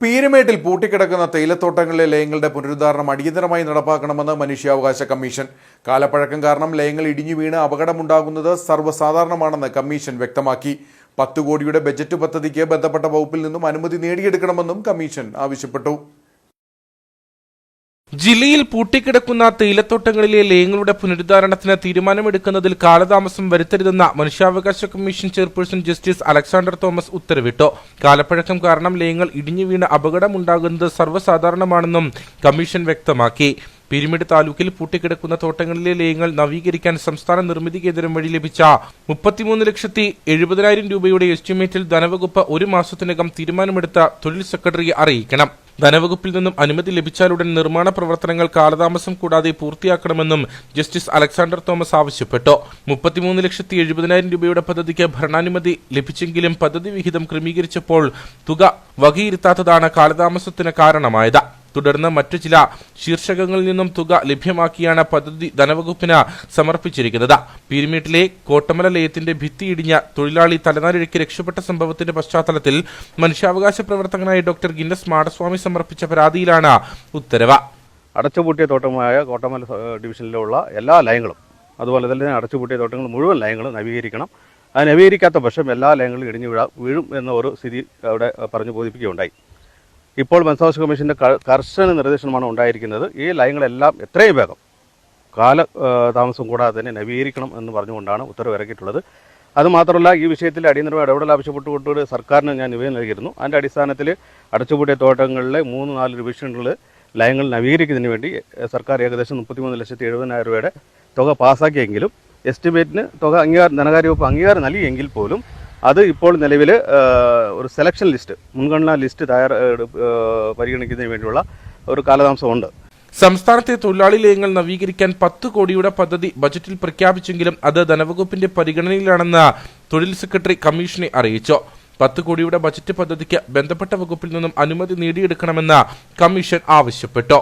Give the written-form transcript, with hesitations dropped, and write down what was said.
പീരുമേട്ടിൽ പൂട്ടിക്കിടക്കുന്ന തേയിലത്തോട്ടങ്ങളിലെ ലയങ്ങളുടെ പുനരുദ്ധാരണം അടിയന്തരമായി നടപ്പാക്കണമെന്ന് മനുഷ്യാവകാശ കമ്മീഷൻ. കാലപ്പഴക്കം കാരണം ലയങ്ങൾ ഇടിഞ്ഞു വീണ് അപകടമുണ്ടാകുന്നത് സർവ്വസാധാരണമാണെന്ന് കമ്മീഷൻ വ്യക്തമാക്കി. 10 കോടിയുടെ ബജറ്റ് പദ്ധതിക്ക് ബന്ധപ്പെട്ട വകുപ്പിൽ നിന്നും അനുമതി നേടിയെടുക്കണമെന്നും കമ്മീഷൻ ആവശ്യപ്പെട്ടു. ജില്ലയിൽ പൂട്ടിക്കിടക്കുന്ന തേയിലത്തോട്ടങ്ങളിലെ ലയങ്ങളുടെ പുനരുദ്ധാരണത്തിന് തീരുമാനമെടുക്കുന്നതിൽ കാലതാമസം വരുത്തരുതെന്ന മനുഷ്യാവകാശ commission chairperson justice Alexander Thomas ഉത്തരവിട്ടു. കാലപ്പഴക്കം കാരണം ലയങ്ങൾ ഇടിഞ്ഞു വീണ് അപകടമുണ്ടാകുന്നത് സർവ്വസാധാരണമാണെന്നും കമ്മീഷൻ വ്യക്തമാക്കി. പീരുമേട് താലൂക്കിൽ പൂട്ടിക്കിടക്കുന്ന തോട്ടങ്ങളിലെ ലയങ്ങൾ നവീകരിക്കാൻ സംസ്ഥാന നിർമ്മിതി കേന്ദ്രം വഴി ലഭിച്ച 33,70,000 രൂപയുടെ എസ്റ്റിമേറ്റിൽ ധനവകുപ്പ് 1 മാസത്തിനകം തീരുമാനമെടുത്ത തൊഴിൽ സെക്രട്ടറിയെ അറിയിക്കണം. ധനവകുപ്പിൽ നിന്നും അനുമതി ലഭിച്ചാലുടൻ നിർമ്മാണ പ്രവർത്തനങ്ങൾ കാലതാമസം കൂടാതെ പൂർത്തിയാക്കണമെന്നും ജസ്റ്റിസ് അലക്സാണ്ടർ തോമസ് ആവശ്യപ്പെട്ടു. 33,70,000 രൂപയുടെ പദ്ധതിക്ക് ഭരണാനുമതി ലഭിച്ചെങ്കിലും പദ്ധതി വിഹിതം ക്രമീകരിച്ചപ്പോൾ തുക വകയിരുത്താത്തതാണ് കാലതാമസത്തിന് കാരണമായത്. തുടർന്ന് മറ്റു ചില ശീർഷകങ്ങളിൽ നിന്നും തുക ലഭ്യമാക്കിയാണ് പദ്ധതി ധനവകുപ്പിന് സമർപ്പിച്ചിരിക്കുന്നത്. പീരുമേട്ടിലെ കോട്ടമല ലയത്തിന്റെ ഭിത്തി ഇടിഞ്ഞ തൊഴിലാളി തലനാരിഴയ്ക്ക് രക്ഷപ്പെട്ട സംഭവത്തിന്റെ പശ്ചാത്തലത്തിൽ മനുഷ്യാവകാശ പ്രവർത്തകനായ ഡോക്ടർ ഗിന്നസ് മാടസ്വാമി സമർപ്പിച്ച പരാതിയിലാണ് ഉത്തരവ്. അടച്ചുപൂട്ടിയ തോട്ടമായ കോട്ടമല ഡിവിഷനിലുള്ള എല്ലാ ലയങ്ങളും അതുപോലെ തന്നെ അടച്ചുപൂട്ടിയ തോട്ടങ്ങൾ മുഴുവൻ ലയങ്ങളും നവീകരിക്കണം. അത് നവീകരിക്കാത്ത പക്ഷം എല്ലാ ലയങ്ങളും ഇടിഞ്ഞു വീഴും എന്ന ഒരു സ്ഥിതി അവിടെ പറഞ്ഞു ബോധിപ്പിക്കുകയുണ്ടായി. ഇപ്പോൾ മനുഷ്യാവകാശ കമ്മീഷൻ്റെ കർശന നിർദ്ദേശമാണ് ഉണ്ടായിരിക്കുന്നത്. ഈ ലയങ്ങളെല്ലാം എത്രയും വേഗം താമസം കൂടാതെ തന്നെ നവീകരിക്കണം എന്ന് പറഞ്ഞുകൊണ്ടാണ് ഉത്തരവ് ഇറക്കിയിട്ടുള്ളത്. അതുമാത്രമല്ല, ഈ വിഷയത്തിൽ അടിയന്തരമായി ഇടപെടൽ ആവശ്യപ്പെട്ടുകൊണ്ട് സർക്കാരിന് ഞാൻ നിവേദനം നൽകിയിരുന്നു. അതിൻ്റെ അടിസ്ഥാനത്തിൽ അടച്ചുപൂട്ടിയ തോട്ടങ്ങളിലെ 3-4 ഡിവിഷനുകളിൽ ലയങ്ങൾ നവീകരിക്കുന്നതിന് വേണ്ടി സർക്കാർ ഏകദേശം 33,70,000 രൂപയുടെ തുക പാസ്സാക്കിയെങ്കിലും എസ്റ്റിമേറ്റിന് തുക ധനകാര്യ വകുപ്പ് അംഗീകാരം നൽകിയെങ്കിൽ പോലും അത് ഇപ്പോൾ നിലവിൽ ഒരു സെലക്ഷൻ ലിസ്റ്റ്, മുൻഗണനാ ലിസ്റ്റ് പരിഗണിക്കുന്നതിന് വേണ്ടിയുള്ള ഒരു കാലതാമസമുണ്ട്. സംസ്ഥാനത്തെ തൊഴിലാളി ലയങ്ങൾ നവീകരിക്കാൻ 10 കോടിയുടെ പദ്ധതി ബജറ്റിൽ പ്രഖ്യാപിച്ചെങ്കിലും അത് ധനവകുപ്പിന്റെ പരിഗണനയിലാണെന്ന് തൊഴിൽ സെക്രട്ടറി കമ്മീഷനെ അറിയിച്ചു. 10 കോടിയുടെ ബജറ്റ് പദ്ധതിക്ക് ബന്ധപ്പെട്ട വകുപ്പിൽ നിന്നും അനുമതി നേടിയെടുക്കണമെന്ന് കമ്മീഷൻ ആവശ്യപ്പെട്ടു.